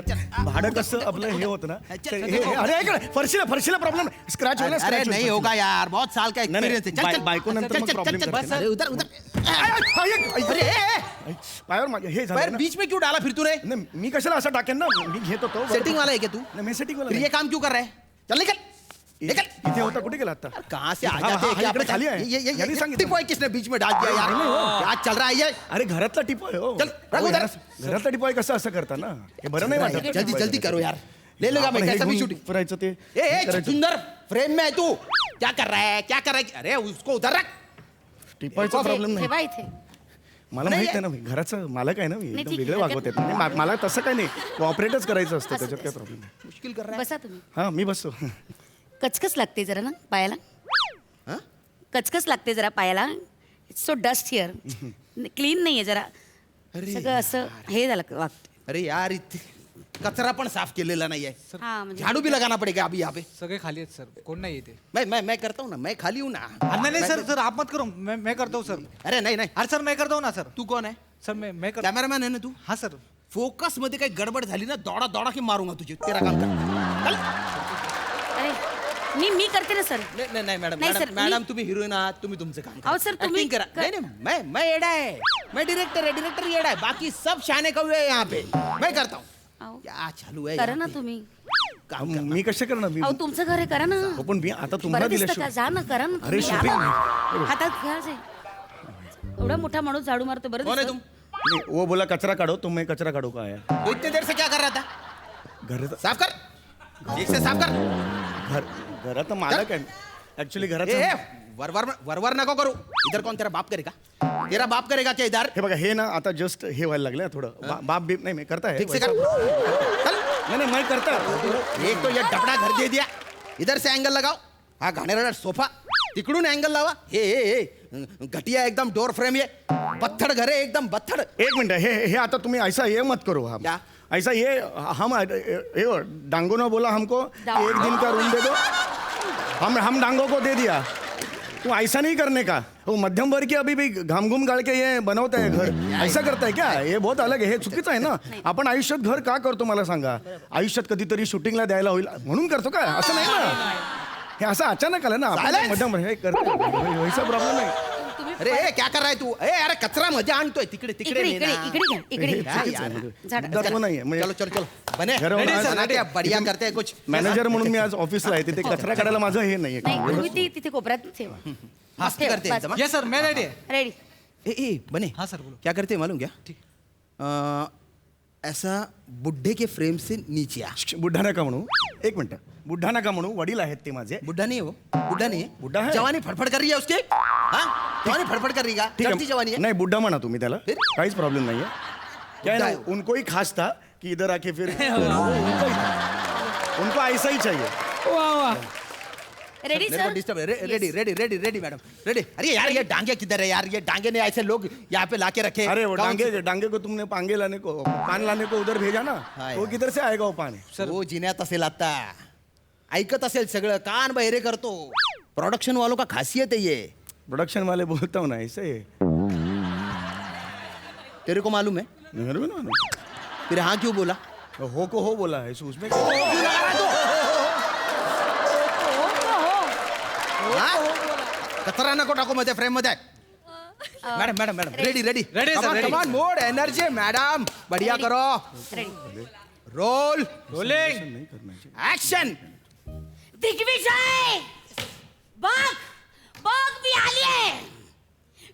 चल. भाडं कसं आपलं हे होतं ना. चल, तर चल, हे- चल. अरे ऐक ना, फरशीला प्रॉब्लेम स्क्रॅच होईल. अरे नहीं होगा यार, बहुत साल का एक्सपीरियंस है. चल चल बायको नंतर मग प्रॉब्लेम करते ना. अरे उधर उधर. अरे अरे पायावर माझ्या हे पैर झालं ना. बीच में क्यों डाला फिर तूने? नाही, मी कशाला असं टाकेन ना. मी घेत होतो. सेटिंग वाला है क्या तू? नाही, मी सेटिंग फिर ये काम क्यों कर रहा है? चल निकल निकल. इथे होता, कुठे गेला आता? कहाँ से आ हाँ, जाते हाँ, हैं क्या इकडे पता? खाली आहे. ये यांनी सांगितलं. टिपॉय किसने बीच में डाल दिया यार? क्या चल रहा है ये? अरे घरातला टिपो आहे हो. चल, रख हो, उधर. यार, घरातला टिपो आहे कसं असं करता ना. हे बरं नाही वाटत. जल्दी जल्दी करो यार. ले लेगा मैं आपण हे कैसा भी घेऊन शूटिंग. फिरायचं ते ए करायचं. सुंदर फ्रेम में है तू. क्या कर रहा है, क्या कर रहा है? अरे उसको उधर रख. टिपायचा प्रॉब्लेम नाही. ठेवा इथे. मला नाही माहित आहे ना, मी घराचं मालक आहे ना. मी एकदम वेगळं वागवत आहेत. म्हणजे मला तसं काही नाही, कॉपरेटच करायचं असतं. त्याच्यात काय प्रॉब्लेम नाही. मुश्किल कर रहा है. बसा तुम्ही. हा, मी बसतो. कचकच लागते जरा ना पायाला. हाँ? कचकच लागते जरा पायाला. It's so dust here. Clean नाहीये जरा. सगळं असं हे झालं वागत. अरे यार इथे कचरा पण साफ केलेला नाहीये. हा म्हणजे झाड़ू भी लगाना पड़ेगा अभी यहाँ पे. सगळे खाली आहेत सर, कोण नाही येते. मैं करता हूँ ना, मैं खाली हूँ ना. नहीं सर, सर आप मत करो, मैं करता हूँ सर. अरे नहीं नहीं. अरे सर मैं करता हूँ ना सर. तू कौन है? सर मैं करता. कॅमेरामॅन आहे ना तू? हाँ सर. फोकस मध्ये काही गडबड झाली ना, दौडा दौडा की मारूंगा तुझे. तेरा काम कर. चल. अरे मी करते ना सर. नहीं नहीं मैडम, नहीं, सर, मैडम मी- तुम्ही हिरोइन आहात, तुम्ही तुमचं काम करा. अहो, सर, तुम्ही Acting करा. कर- नहीं मैं एडा है. मैं डायरेक्टर है, डायरेक्टर एडा है. बाकी सब शाने कौवे है यहाँ पे. मैं करता हूँ. अहो, क्या चालू है करा यहाँ ना पे? तुम्ही. काम करना. मी कसे करणार. मी अहो तुमचं घर आहे, करा ना. हो, पण मी आता तुम्हाला बरं दिलं दिसतं का? जा ना, करा ना अरे तुम्ही. या शूटिंग ना. हातात घ्या जे. एवढा मोठा माणूस झाडू मारतो, बरं कौन है दिसतं. तुम? नहीं, वो बोला कचरा काढो, तो मैं कचरा काढो का आया. तो इतने देर से क्या कर रहा था? घर साफ कर. ठीक से साफ कर. घरात मालक आहे ऍक्च्युली ए, घरात ए, वरवर नको करू. इधर कौन तेरा बाप करेगा? तेरा बाप करेगा क्या इधर? हे बघा हे ना आता जस्ट हे व्हायला लागलं थोडं बाप बीप नाही मी करताय ठीक से कर. चल. नाही नाही मैं करता एक तो ये डबडा घर दे दिया. इधर से एंगल लगाओ. हा घाणेरडा सोफा तिकडून एंगल लावा. हे घटिया एकदम डोर फ्रेम ये पत्थर घर है एकदम पत्थर. एक मिनट हे आता तुम्ही ऐसा ये मत करो हम क्या? ऐसा ये हम ये डांगो ने बोला हमको कि एक दिन का रूम दे दो हम डांगो को दे दिया. तू ऐसा नहीं करने का. वो मध्यम वर्ग के अभी भी घाम घूम गाड़ के ये बनवता है घर. ऐसा करताय क्या? हे बहुत अलग आहे. हे चुकीचं आहे ना. आपण आयुष्यात घर का करतो मला सांगा. आयुष्यात कधीतरी शूटिंगला द्यायला होईल म्हणून करतो का? असं नाही ना. हे असं अचानक आलं ना. आपण मध्यम हे करतो वैसा प्रॉब्लेम नाही. अरे ए, क्या कर रहा है तू? ए अरे कचरा मध्ये आणतोय तिकडे तिकडे इकडे नाही इकडे ना. इकडे घ्या, इकडे हे घ्या. चुकीचं आहे. झाड- मुद्दा तो नाहीये. म्हणजे चलो चलो चलो बने घर बनाते हैं, बढ़िया करते हैं कुछ. मॅनेजर म्हणून मी आज ऑफिसला आहे तिथे कचरा काढायला माझं हे नाहीये. नाही तुम्ही ती तिथे कोपऱ्यात ठेवा. मस्ती करते हैं एकदम, हाँ? येस सर मैं रेडी है. रेडी. ए बने. हाँ सर, बोलो. क्या करते हैं मालूम क्या? ऐसा बुड्ढे के फ्रेम से नीचे आ. बुड्ढा नका म्हणू. एक मिनिट बुड्ढा नका म्हणू. वडील आहेत ते माझे. बुड्ढा नहीं है वो. बुड्ढा नहीं है. बुड्ढा है. जवानी फड़फड़ कर रही है उसकी. हाँ जवानी फड़फड़ कर रही है. ठीक चढ़ती जवानी है है. नहीं बुड्ढा म्हणा तुम्ही त्याला फिर? काहीच प्रॉब्लेम नाहीये. क्या है बुड्ढा ना है. उनको ही खास था कि इधर आके फिर उनको ऐसा ही चाहिए. वाह वाह. रेडी मेरे को sir. Disturb ready ready ready ready madam ready. अरे यार ये डांगे किधर है यार? ये डांगे ने ऐसे लोग यहाँ पे लाके रखे. अरे वो कौन डांगे डांगे को तुमने पांगे लाने को पान लाने को उधर भेजा ना. हाँ वो किधर से आएगा वो पान. वो जिन्यात असेल आता. ऐकत असेल सगळं कान बहिरे करतो. प्रोडक्शन वालों का खासियत है ये. प्रोडक्शन वाले बोलता हूँ ना ऐसे. तेरे को मालूम है? मेरे को ना मालूम. फिर हाँ क्यों बोला? हो को हो बोला है उसमें हाँ? कचरा नको टाकू मध्ये फ्रेम मध्ये. Madam madam madam ready ready Ready, sir, ready. Come on mode energy madam बढ़िया करो. Ready. Roll rolling. Action. Digvijay बघ बघ मी आलीये.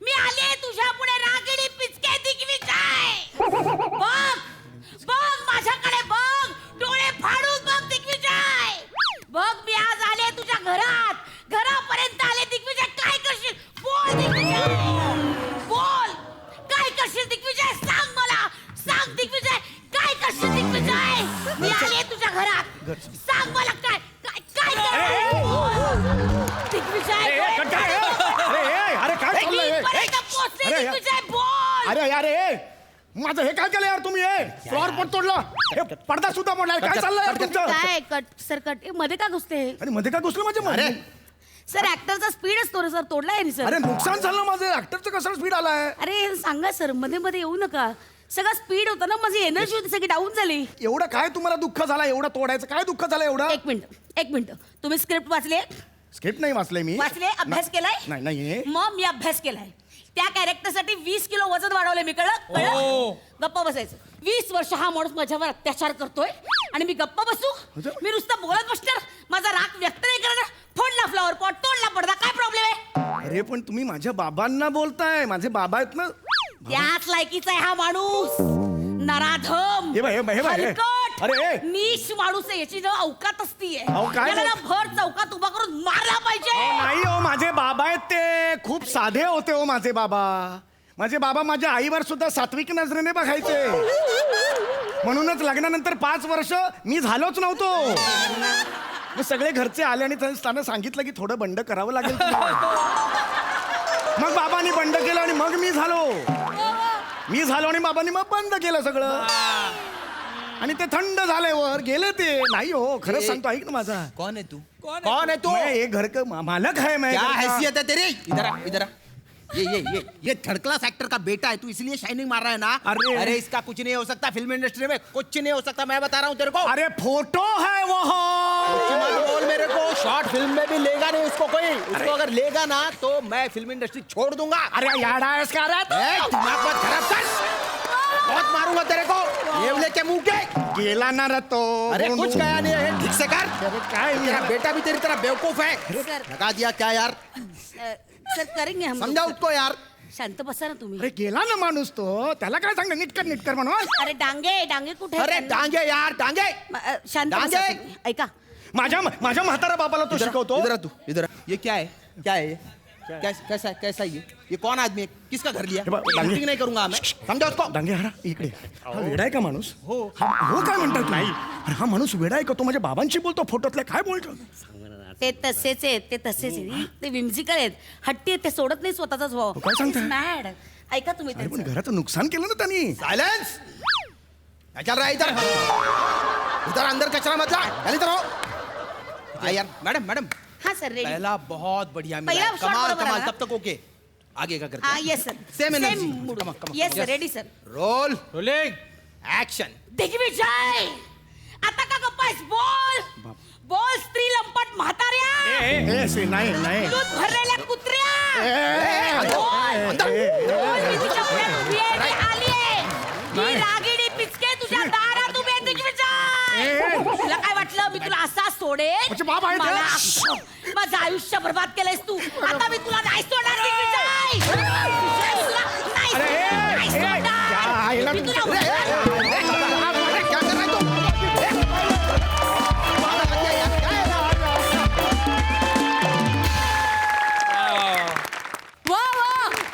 मी आलीये तुझ्या पुढे रागिणी पिचके दिग्विजय. बघ बघ माझ्याकडे बघ. डोळे फाडून बघ दिग्विजय. बघ मी आज आले तुझ्या घरात. घरापर्यंत आले दिग्विजय. काय करशील? बोल दिग्विजय. बोल काय करशील दिग्विजय? सांग मला. सांग दिग्विजय काय करशील दिग्विजय? मी आले तुझ्या घरात. सांग मला काय काय काय करशील? बोल. दिग्विजय अरे काय चाललंय हे? पर्यंत पोहोचले अरे यार. दिग्विजय. बोल. अरे यार हे माझं हे काय केलं यार तुम्ही. हे फ्लॉर पण तोडलं. हे पडदा सुद्धा मोडलाय. काय चाललंय यार तुमचं. काय कट सर कट मध्ये का घुसते? अरे मध्ये काय घुसलं माझ्या अरे सर ऍक्टरचा स्पीड असतो रे सर. तोडलाय नी सर. अरे नुकसान झालं माझं. ऍक्टरचं कसं स्पीड आलाय. अरे सांगा सर मध्ये मध्ये येऊ नका. सगळं स्पीड होतं ना. माझी एनर्जी होती सगळी डाऊन झाली. एवढं काय तुम्हाला दुःख झालं एवढं तोडायचं काय दुःख झालं एवढं. एक मिनिट तुम्ही स्क्रिप्ट वाचले? स्क्रिप्ट नाही वाचलंय मी. वाचले? अभ्यास केलाय? नाही नाही मग मी अभ्यास केलाय. त्या कॅरेक्टरसाठी 20 किलो वजन वाढवले मी. कळलं? गप्पा बसायचं. 20 वर्ष हा माणूस माझ्यावर अत्याचार करतोय आणि मी गप्पा बसू? मी नुसतं बोलत बसणार? माझा राग व्यक्त नाही करणार? फोडला फ्लॉवर पॉट, तोडला पडदा, काय प्रॉब्लेम आहे? अरे पण तुम्ही माझ्या बाबांना बोलताय. माझे बाबा आहेत ना. त्याच लायकीचा आहे हा माणूस. नराधम, हे बाय, हे बाय, हे बाय, हे. हलकट, अरे, हे. नीच माणूस आहे. याची ना अवकात असतीये. अहो, काय याला ना बोल- भर चौकात उभा करून मारला पाहिजे. नाही हो माझे बाबा आहेत ते खूप साधे होते हो माझे बाबा. माझे बाबा माझ्या आईवर सुद्धा सात्विक नजरेने बघायचे. म्हणूनच लग्नानंतर 5 वर्ष मी झालोच नव्हतो. मग सगळे घरचे आले आणि त्यांना सांगितलं की थोडं बंड करावं लागेल तुम्हाला. मग बाबांनी बंड केलं आणि मग मी झालो आणि बाबांनी मग बंद केलं सगळं. आणि ते थंड झाले वर गेले ते. नाही हो खरंच सांगतो ऐक ना माझा. कौन है तू? कौन है तू? मैं ये घर का मालक है. मैं क्या घर का- हैसियत है तेरी? इधर आ, इधर आ. ये थर्ड क्लास एक्टर का बेटा है. तू इसलिए शाइनिंग मार रहा है ना? अरे इसका कुछ नहीं हो सकता फिल्म इंडस्ट्री में. कुछ नहीं हो सकता मैं बता रहा हूँ तेरे को. अरे फोटो है वो. कुछ मत बोल मेरे को. शॉर्ट फिल्म में भी लेगा नहीं उसको कोई. उसको अगर लेगा ना तो मैं फिल्म इंडस्ट्री छोड़ दूंगा. अरे याडा है इसका. दिमाग मत खराब कर. बहुत मारूंगा तेरे को. येवले के मुंह के. गेला ना रे तो. अरे कुछ कहा नहीं है. ठीक से कर. काय तेरा बेटा भी तेरी तरह बेवकूफ है. सर लगा दिया क्या यार? सर करेंगे हम. समझा उसको यार. शांत बसा ना तुम्ही अरे गेला ना माणूस तो, त्याला काय सांगणार नीटकर म्हणून. अरे डांगे कुठे आहेत? अरे डांगे यार डांगे शांत बसा डांगे! तुम्ही. ऐका माझ्या म्हातारा बापाला तो शिकवतो. इधर आ तू इधर आ. ये क्या है क्या है ये? कैसा है ये कौन आदमी है? किसका घर लिया? हे बघ, डांगे. शूटिंग नहीं करूंगा मैं. समझा उसको? डांगे हरा इकडे. हा वेडा आहे का माणूस? हो काय म्हणतात तुम्ही? अरे हा माणूस वेडा आहे का? तो माझ्या बाबांशी बोलतो फोटोतल्या, काय बोलतो? ते तसेच आहेत ते विम्झिकल आहेत, हट्टी आहेत, ते सोडत नाही स्वतःचाच भाव. काय सांगताय? मॅड ऐका तुम्ही अरे पण त्यांचं. घराचं नुकसान केलं ना त्यांनी. साइलेंस. क्या चल रहा है इधर? इधर अंदर कचरा मत ला. चल इधर आओ. यार मैडम हा सर रेडी. पहला बहुत बढ़िया मिला पहिला है. shot कमाल बरोबर कमाल. आला. तब तक ओके. आगे का करते हा हैं? Yes sir Same energy. मूड. Come on, come on. Yes sir Yes. Ready sir. Roll rolling. Action. Digvijay आता का गप्पा आहेस? बोल स्त्री लंपट म्हाताऱ्या, नाही दूध भरलेल्या कुत्र्या, बोल मी तुझ्या पुढे उभी आहे, मी आली आहे. मी रागिणी पिचके तुझ्या दारात उभी आहे दिग्विजय. तुला काय वाटलं मी तुला असा सोडेन? म्हणजे बाप आहे ते? मला माझं आयुष्य बर्बाद केलंयस तू. आता मी तुला नाही सोडणार दिग्विजय. तुला नाही सोडणार. मी तुला क्या कर रहा है तू? वा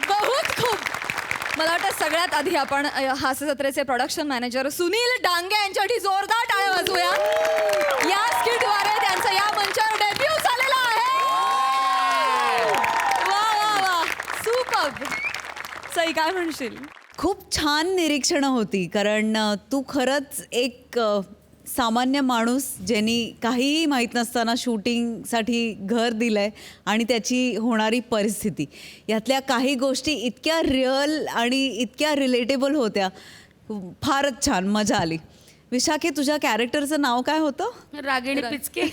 बहुत खूप. मला वाटतं सगळ्यात आधी आपण हास्य जत्रेचे प्रोडक्शन मॅनेजर सुनील डांगे यांच्यासाठी जोरदार टाळ्या वाजवूया. या स्किटद्वारे त्यांचा या मंचावर डेब्यू झालेला आहे. वा सुपर्ब. सई काय म्हणशील? खूप छान निरीक्षणं होती, कारण तू खरंच एक सामान्य माणूस ज्यांनी काहीही माहीत नसताना शूटिंगसाठी घर दिलं आहे आणि त्याची होणारी परिस्थिती, यातल्या काही गोष्टी इतक्या रिअल आणि इतक्या रिलेटेबल होत्या. फारच छान, मजा आली. विशाखे, तुझ्या कॅरेक्टरचं नाव काय होतं? रागिणी पिचके.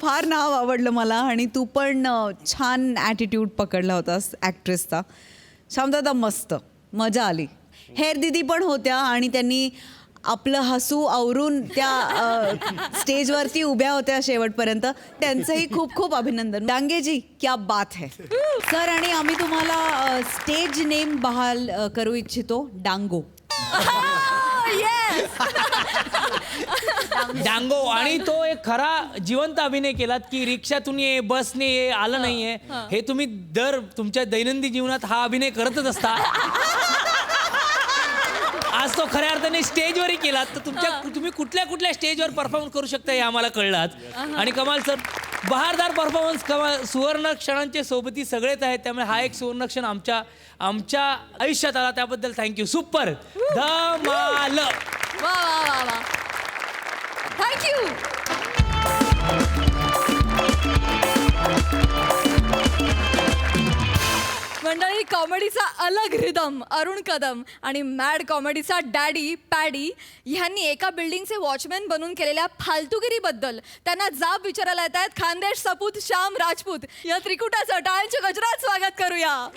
फार नाव आवडलं मला, आणि तू पण छान ॲटिट्यूड पकडला होतास ॲक्ट्रेसचा. शांतता मस्त, मजा आली. हेर दीदी पण होत्या आणि त्यांनी आपलं हसू आवरून त्या स्टेजवरती उभ्या होत्या शेवटपर्यंत. त्यांचंही खूप खूप अभिनंदन. डांगेजी, क्या बात है सर. आणि आम्ही तुम्हाला स्टेज नेम बहाल करू इच्छितो, डांगो. डांगो. आणि तो एक खरा जिवंत अभिनय केलात की रिक्षातून ये, बसने ये, आलं नाहीये. हे तुम्ही दर तुमच्या दैनंदिन जीवनात हा अभिनय करतच असता. आज तो खऱ्या अर्थाने स्टेजवरही केलात, तर तुम्ही कुठल्या स्टेजवर परफॉर्म करू शकता हे आम्हाला कळलात. आणि कमाल सर, बहारदार परफॉर्मन्स, कमाल. सुवर्ण क्षणांचे सोबती सगळेच आहेत, त्यामुळे हा एक सुवर्ण क्षण आमच्या आयुष्यात आला, त्याबद्दल थँक्यू. सुपर धमाल. वा थँक्यू. मंडळी, कॉमेडीचा अलग रिदम अरुण कदम आणि मॅड कॉमेडीचा डॅडी पॅडी ह्यांनी एका बिल्डिंगचे वॉचमॅन बनून केलेल्या फालतुगिरीबद्दल त्यांना जाब विचारायला येत आहेत खानदेश सपूत श्याम राजपूत. या त्रिकुटाचं टाळ्यांच्या गजरात स्वागत करूया.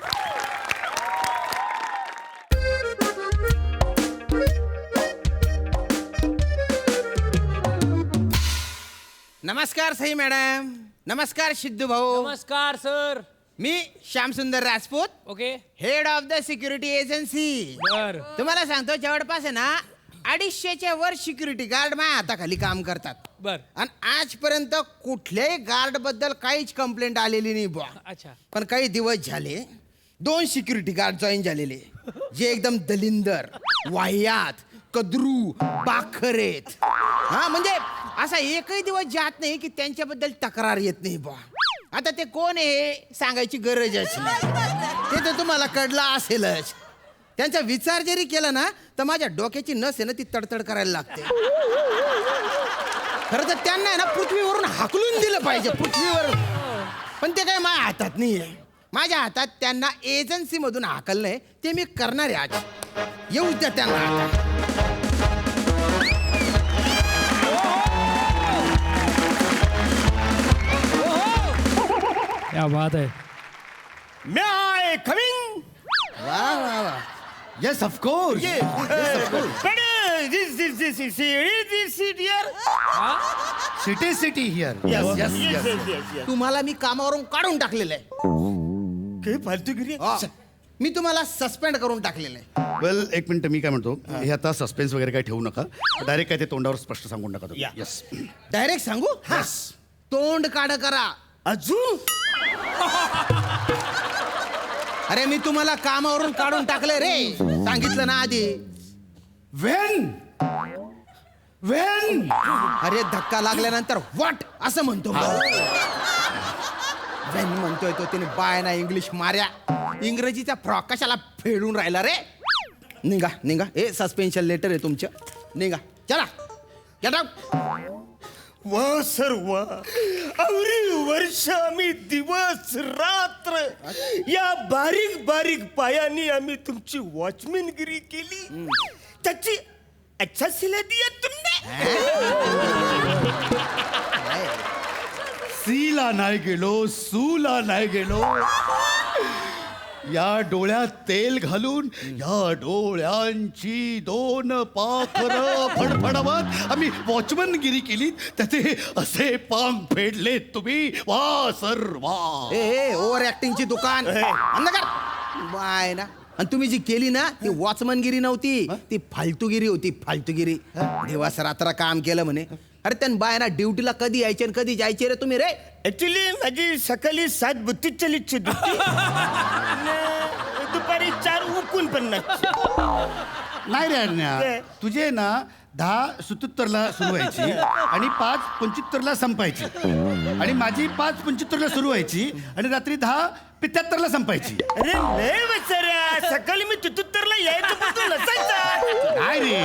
नमस्कार सई मॅडम. नमस्कार सिद्धू भाऊ. नमस्कार सर. मी श्याम सुंदर Rajput, okay. Head of the security agency. बर. तुम्हाला सांगतो, जवळपास आहे ना 250च्या वर सिक्युरिटी गार्ड माझ्या हाताखाली काम करतात. बर. आणि आजपर्यंत कुठल्याही गार्ड बद्दल काहीच कंप्लेंट आलेली नाही बुवा. अच्छा. पण काही दिवस झाले 2 सिक्युरिटी गार्ड जॉईन झालेले, जे एकदम दलिंदर, वाह्यात, कद्रू, बाखरेत. हा म्हणजे असा एकही दिवस जात नाही की त्यांच्याबद्दल तक्रार येत नाही बुवा. आता ते कोण आहे हे सांगायची गरजच नाही, ते तर तुम्हाला कळलं असेलच. त्यांचा विचार जरी केला ना तर माझ्या डोक्याची नस आहे ना ती तडतड करायला लागते. खरं तर त्यांना आहे ना पृथ्वीवरून हाकलून दिलं पाहिजे, पृथ्वीवरून. पण ते काय माझ्या हातात नाही आहे. माझ्या हातात त्यांना एजन्सीमधून हाकलणं ते मी करणार आहे. आज येऊ द्या त्यांना आता. क्या बात है. मे आय कमिंग. वाह वाह वाह. Yes of course. City here. Yes yes yes. तुम्हाला मी कामावरून काढून टाकलेलं आहे. काय फालतूगिरी. मी तुम्हाला सस्पेंड करून टाकलेलं आहे. वेल एक मिनिट मी काय म्हणतो हे आता सस्पेन्स वगैरे काय ठेवू नका डायरेक्ट काय ते तोंडावर स्पष्ट सांगून नका तुम्ही. Yeah. येस डायरेक्ट सांगू तोंड काढ करा. अजून अरे मी तुम्हाला कामावरून काढून टाकलंय रे, सांगितलं ना आधी. वेन वेन अरे धक्का लागल्यानंतर व्हॉट असं म्हणतो. वेन म्हणतोय तो, त्याने बाय ना इंग्लिश मार्या. इंग्रजीचा फ्रॉक कशाला फेडून राहिला रे. निघा निघा, हे सस्पेन्शन लेटर आहे तुमचं, निघा चला गेट आउट. वा सर वा, अवरी वर्ष आम्ही दिवस रात्र या बारीक बारीक पायाने आम्ही तुमची वॉचमॅनगिरी केली, त्याची अच्छा सिला दिया तुमने. सीला नाही गेलो सूला नाही गेलो, या डोळ्यात तेल घालून या डोळ्यांची दोन पाखर फडफडवत आम्ही वॉचमनगिरी केली, त्याचे असे पांग फेडले तुम्ही. वा सर वा. ए ओव्हर ऍक्टिंगची दुकान बंद कर. बाय ना. आणि तुम्ही जी केली ना ती वॉचमनगिरी नव्हती, ती फालतूगिरी होती, फालतूगिरी. दिवस रात्र काम केलं म्हणे. अरे त्यान बाय ना ड्युटीला कधी यायचे आणि कधी जायचे रे तुम्ही रे. ऍक्च्युली माझी सकाळी 7:32 ड्युटी, दुपारी 4:49. नाही रे अरण्या, तुझे ना 10:77 सुरू व्हायची आणि 5:75 संपायची, आणि माझी 5:75 सुरू व्हायची आणि रात्री 10:75 संपायची. अरे नाही बसऱ्या, सकाळी मी 73 यायचं पण तू नसायचा. नाही रे,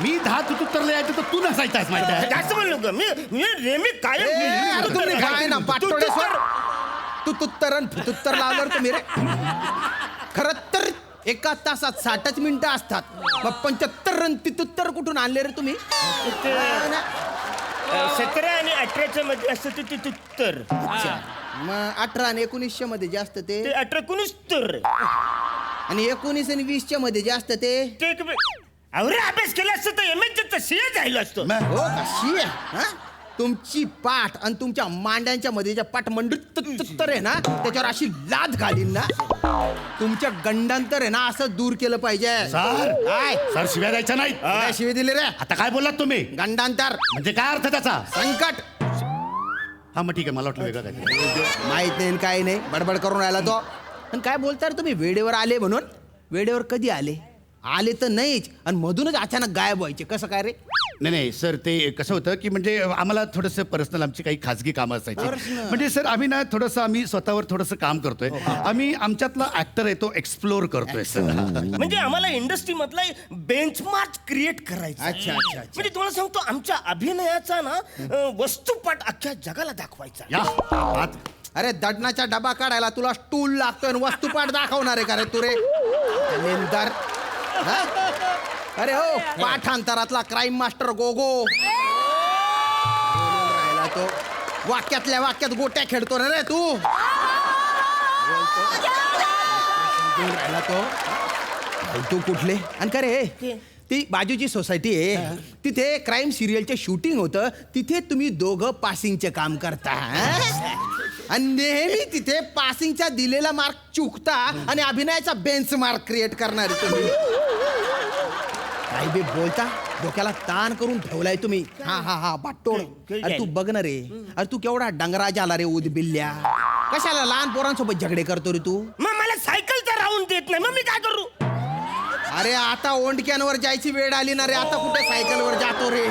मी 10:73 यायचं तर तू नसायचास माहिती आहे. जास्त बोललो का मी नेहमी कायम तुम्ही काय ना पाटोळेश्वर तू तुत्तरन फुतुत्तर लावलं तुम्ही रे. खरं तर एका तासात 60 मिनिटं असतात, मग 75 रन तितुत्तर कुठून आणले रे तुम्ही. 17 आणि 18 मध्ये असतं ते 73. मग 18 आणि 19 मध्ये जास्त ते, 18-69. आणि 19 आणि 20 मध्ये जास्त ते. अरे अभ्यास केला असतं तर एमएच सीए झालो असतो. हो कशी आहे तुमची पाठ आणि तुमच्या मांड्यांच्या मध्ये ज्या पाठ मंडूत आहे ना, त्याच्यावर अशी लाद घालीन ना, तुमच्या गंडांतर आहे ना असं दूर केलं पाहिजे. सर काय सर शिव्या द्यायच्या नाही. काय शिवी दिली रे. आता काय बोललात तुम्ही. गंडांतर म्हणजे काय अर्थ त्याचा. संकट. हा मग ठीक आहे, मला वाटलं वेगळं काय. माहित नाही काही नाही, बडबड करून राहिला तो. पण काय बोलता रे तुम्ही, वेळेवर आले म्हणून. वेळेवर कधी आले, आले तर नाहीच आणि मधूनच अचानक गायब व्हायचे, कसं काय रे. नाही नाही सर, ते कसं होतं की म्हणजे आम्हाला थोडंसं पर्सनल आमची काही खाजगी कामं असायची. म्हणजे सर आम्ही ना थोडंसं आम्ही स्वतःवर थोडंसं काम करतोय. आम्ही आमच्यातला ऍक्टर आहे तो एक्सप्लोर करतोय सर. म्हणजे आम्हाला इंडस्ट्री मधला बेंचमार्क क्रिएट करायचा. अच्छा अच्छा. म्हणजे तुम्हाला सांगतो आमच्या अभिनयाचा ना वस्तुपाठ अख्ख्या जगाला दाखवायचा. या बात. अरे दडणाचा डबा काढायला तुला स्टूल लागतोय आणि वस्तुपाठ दाखवणार आहे का रे तू रे. निंदर. अरे हो पाठांतरातला क्राईम मास्टर गोगो राहिला तो. वाक्यातल्या वाक्यात गोट्या खेळतो ना रे तू. राहिला तो. तू कुठले आणि का रे, ती बाजूची सोसायटी आहे, तिथे क्राईम सिरियलचे शूटिंग होतं, तिथे तुम्ही दोघं पासिंगचे काम करता. आणि नेहमी तिथे पासिंगचा दिलेला मार्क चुकता आणि अभिनयाचा बेंच मार्क क्रिएट करणारे तुम्ही. काय बी बोलता, डोक्याला ताण करून ठेवलाय तुम्ही. हा हा हा बाटोळ. अरे तू बघ ना रे, अरे तू केवढा डंगरा झाला रे उदबिल्ल्या. कशाला लहान पोरांसोबत झगडे करतो रे तू. मग मला सायकलचा राऊंड देत नाही, मग मी काय करू. अरे आता ओंडक्यांवर जायची वेळ आली ना रे, आता कुठे सायकलवर जातो रे.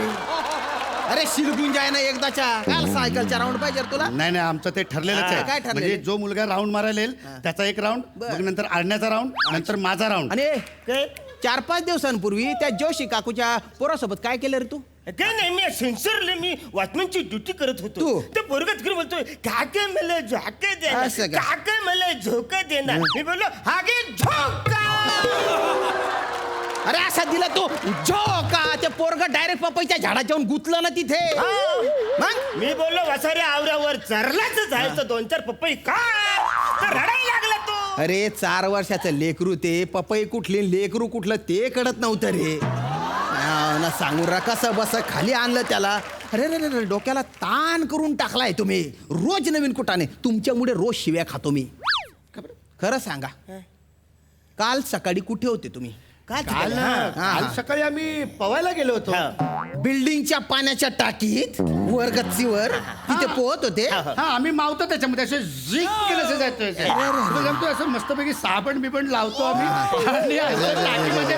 अरे शिरगून जाय ना एकदाच्या. काय सायकलचा राऊंड पाहिजे तुला. नाही नाही, आमचं ते ठरलेलंच काय आहे. ठरलेलं? म्हणजे जो मुलगा राऊंड मारायला येईल त्याचा एक राऊंड, मग नंतर आरण्याचा राऊंड, नंतर माझा राऊंड. आणि 4-5 दिवसांपूर्वी त्या जोशी काकूच्या पोरासोबत काय केलं रे तू. काय नाही, मी सेन्सरले मी वॉचमॅनची ड्युटी करत होतो. तू? ते पोरगत फिर बोलतोय काके मला झोका देणार, असं का? काके मला झोका देणार. मी बोललो हागे झोका. अरे असा दिला तू झोका. ते पोरग डायरेक्ट पपईच्या झाडाच्या जाऊन गुतलं ना तिथे. मग मी बोललो वसाऱ्या आवऱ्यावर चरलाच जायचं 2-4 पपई का तर रडायला लागला तो. अरे 4 वर्षाचं लेकरू ते, पपई कुठली लेकरू कुठलं ते कळत नव्हतं रे. ना सांगू रा कसं बस खाली आणलं त्याला. अरे रे रे, डोक्याला ताण करून टाकलाय तुम्ही. रोज नवीन कुठाने तुमच्यामुळे रोज शिव्या खातो मी. खरं सांगा, काल सकाळी कुठे होते तुम्ही? काय काल झालं? काल सकाळी आम्ही पवायला गेलो होतो. बिल्डिंगच्या पाण्याच्या टाकीत वर गच्चीवर तिथे पोहत होते. हा आम्ही मावतो त्याच्यामध्ये असे झिक असे जायचो तुला सांगतो असं मस्तपैकी साबण बिबण लावतो आम्ही आणि असं टाकीमध्ये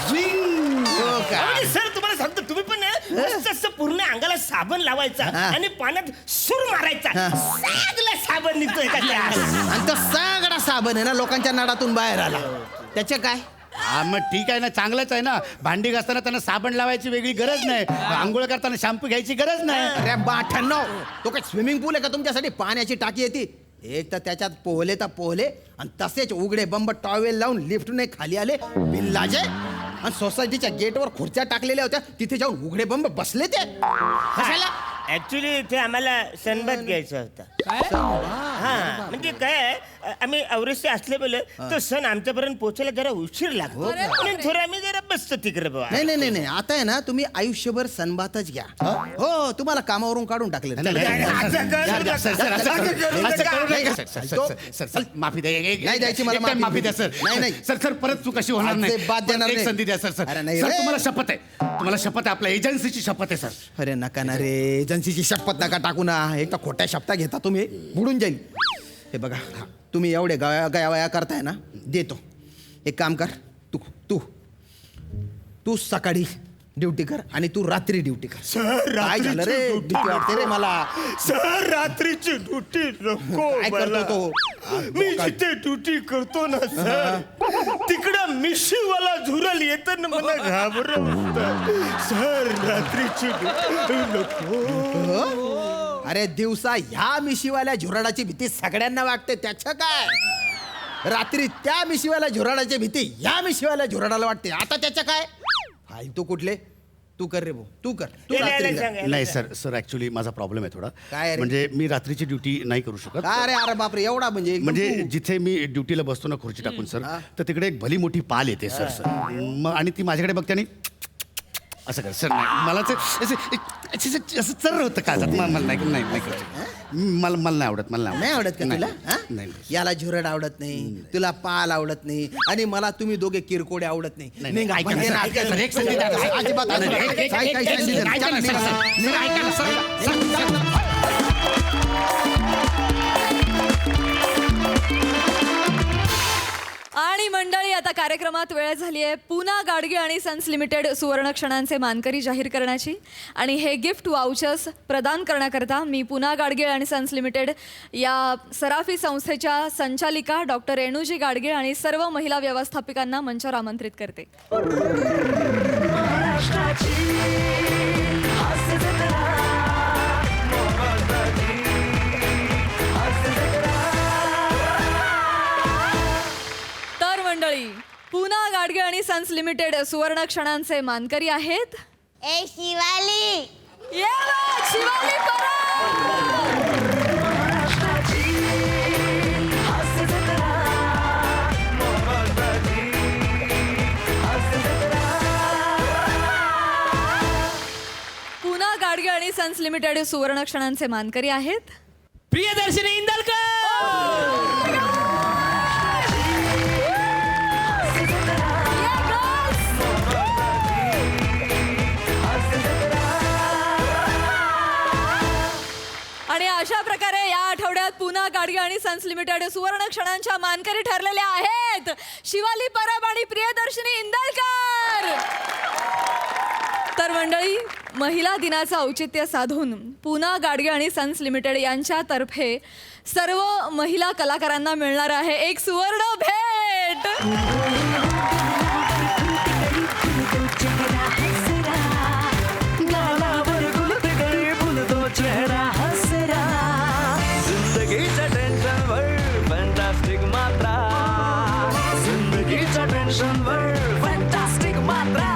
झिंग. हो का? अरे सर तुम्हाला सांगतो तुम्ही पण ना, मस्त असं पूर्ण अंगाला साबण लावायचा आणि पाण्यात सूर मारायचा सगळं साबण निघतोय का त्या आणि तो सगळा साबण आहे ना लोकांच्या नडातून बाहेर आला. त्याचे काय? हा मग ठीक आहे ना, चांगलंच आहे ना. भांडी घासताना त्यांना साबण लावायची वेगळी गरज नाही, आंघोळ करताना शॅम्पू घ्यायची गरज नाही. अरे बाठांनो, तो काय स्विमिंग पूल आहे का तुमच्यासाठी? पाण्याची टाकी येते. एक तर त्याच्यात पोहले तर पोहले आणि तसेच उघडे बंब टॉवेल लावून लिफ्टने खाली आले बिनलाजे. आणि सोसायटीच्या गेटवर खुर्च्या टाकलेल्या होत्या तिथे जाऊन उघडे बंब बसले ते कशाला? ऍक्च्युली इथे आम्हाला सनबाथ घ्यायचा होता. हा म्हणजे काय आहे, आम्ही अवरेसे असल्यामुळे तो सण आमच्यापर्यंत पोहोचायला जरा उशीर लागतो म्हणून थोडं आम्ही जरा बसतो तिकडे बाबा. नाही नाही नाही नाही आता आहे ना तुम्ही आयुष्यभर सनबातच घ्या. हो तुम्हाला कामावरून काढून टाकले. माफी द्या. नाही द्यायची मला माफी. माफी द्या सर. नाही, नाही. सर सर परत चूक अशी होणार नाही. बाद देणार एक नाही. संधी द्या सर. सर अरे नाही सर, रे. तुम्हाला शपथ आहे, तुम्हाला शपथ आहे, आपल्या एजन्सीची शपथ आहे सर. अरे नका ना रे, एजन्सीची शपथ नका टाकू ना. एक तर खोट्या शपथा घेता तुम्ही, बुडून जाईल. हे बघा तुम्ही एवढे गयावया करताय ना, देतो. एक काम कर, तू तू तू सकाळी ड्युटी कर आणि तू रात्री ड्युटी कर. सर काय झालं रे? भीती वाटते रे मला. सर रात्रीची ड्युटी नको काय करतो मला. तो? मी जिथे ड्युटी करतो ना सर तिकडं मिशीवाला झुरल येतं ना मला घाबरवतं. सर रात्रीची ड्युटी नको. अरे दिवसा ह्या मिशीवाल्या झुराडाची भीती सगळ्यांना वाटते, त्याचं काय? रात्री त्या मिशीवाल्या झुराडाची भीती ह्या मिशीवाल्या झुराडाला वाटते, आता त्याचं काय? फालतू कुठले? तू कर रे भाऊ, तू कर. तू रात्री कर. नाही सर, सर ऍक्च्युली माझा प्रॉब्लेम आहे थोडा. काय रे? म्हणजे मी रात्रीची ड्युटी नाही करू शकत. अरे अरे बापरे, एवढा म्हणजे एकदम म्हणजे तू- जिथे मी ड्युटीला बसतो ना खुर्ची टाकून सर, तर तिकडे एक भली मोठी पाल येते सर. सर मग आणि ती माझ्याकडे बघते आणि असं कर सर. नाही मला ते असं चर्र होतं का मला नाही नाही नाही करत. मला नाही आवडत. मला नाही आवडत का तुला? हा? नाही. याला झुरड आवडत नाही, तुला पाल आवडत नाही आणि मला तुम्ही दोघे किरकोडे आवडत नाही. निघा, ऐका ना, निघा, सर, ऐका ना, सर, एक संधी द्या. अजिबात नाही, नाही, अजिबात. एक- एक- काय- एक- काय एक- संधी द्या. ऐका ना, निघा, सर, निघा. सर, ऐका ना, सर. आणि मंडळी आता कार्यक्रमात वेळ झाली आहे पुना गाडगे आणि सन्स लिमिटेड सुवर्ण क्षणांचे मानकरी जाहीर करण्याची. आणि हे गिफ्ट वाउचर्स प्रदान करण्याकरता मी पुना गाडगे आणि सन्स लिमिटेड या सराफी संस्थेच्या संचालिका डॉक्टर रेणूजी गाडगे आणि सर्व महिला व्यवस्थापिकांना मंचावर आमंत्रित करते. तर मंडळी पुना गाडगे आणि सन्स लिमिटेड सुवर्ण क्षणांचे मानकरी आहेत ए शिवाली, ये बघ, शिवाली परब! पुना गाडगे आणि सन्स लिमिटेड सुवर्ण क्षणांचे मानकरी आहेत प्रियदर्शनी इंदलकर. आणि अशा प्रकारे या आठवड्यात पुना गाडगे आणि सन्स लिमिटेड सुवर्ण क्षणांच्या मानकरी ठरलेल्या आहेत शिवाली परब आणि प्रियदर्शनी इंदलकर. तर मंडळी महिला दिनाचं औचित्य साधून पुना गाडगे आणि सन्स लिमिटेड यांच्यातर्फे सर्व महिला कलाकारांना मिळणार आहे एक सुवर्ण भेट. जिंदगीच्या टेन्शनवर फॅन्टास्टिक मात्रा, जिंदगीच्या टेन्शनवर फॅन्टास्टिक मात्रा.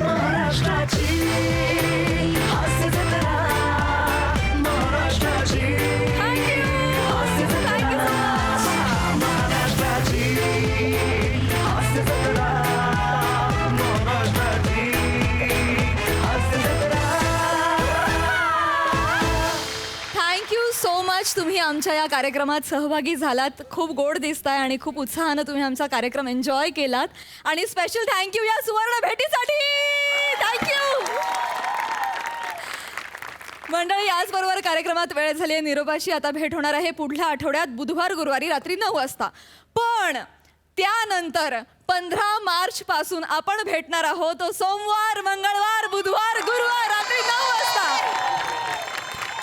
महाराष्ट्राची हास्य जत्रा, महाराष्ट्राची हास्य जत्रा, महाराष्ट्राची हास्य जत्रा, महाराष्ट्राची हास्य जत्रा. थँक्यू सो मच तुम्ही आमच्या या कार्यक्रमात सहभागी झालात. खूप गोड दिसताय आणि खूप उत्साहानं तुम्ही आमचा कार्यक्रम एन्जॉय केलात. आणि स्पेशल थँक्यू या सुवर्ण भेटीसाठी. थँक्यू मंडळी. याचबरोबर कार्यक्रमात वेळ झाली आहे निरोपाची. आता भेट होणार आहे पुढल्या आठवड्यात बुधवार गुरुवारी रात्री 9 वाजता. पण त्यानंतर 15 मार्च पासून आपण भेटणार आहोत सोमवार, मंगळवार, बुधवार, गुरुवार रात्री 9 वाजता.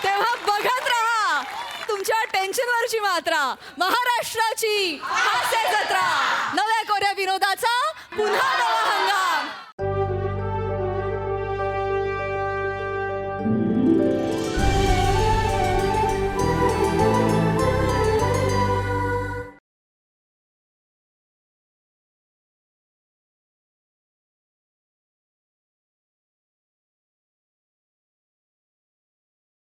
तेव्हा बघत राहा तुमच्या टेन्शनवरची मात्रा, महाराष्ट्राची हास्य जत्रा, नव्या कोऱ्या विनोदाचा पुन्हा नवा हंगाम.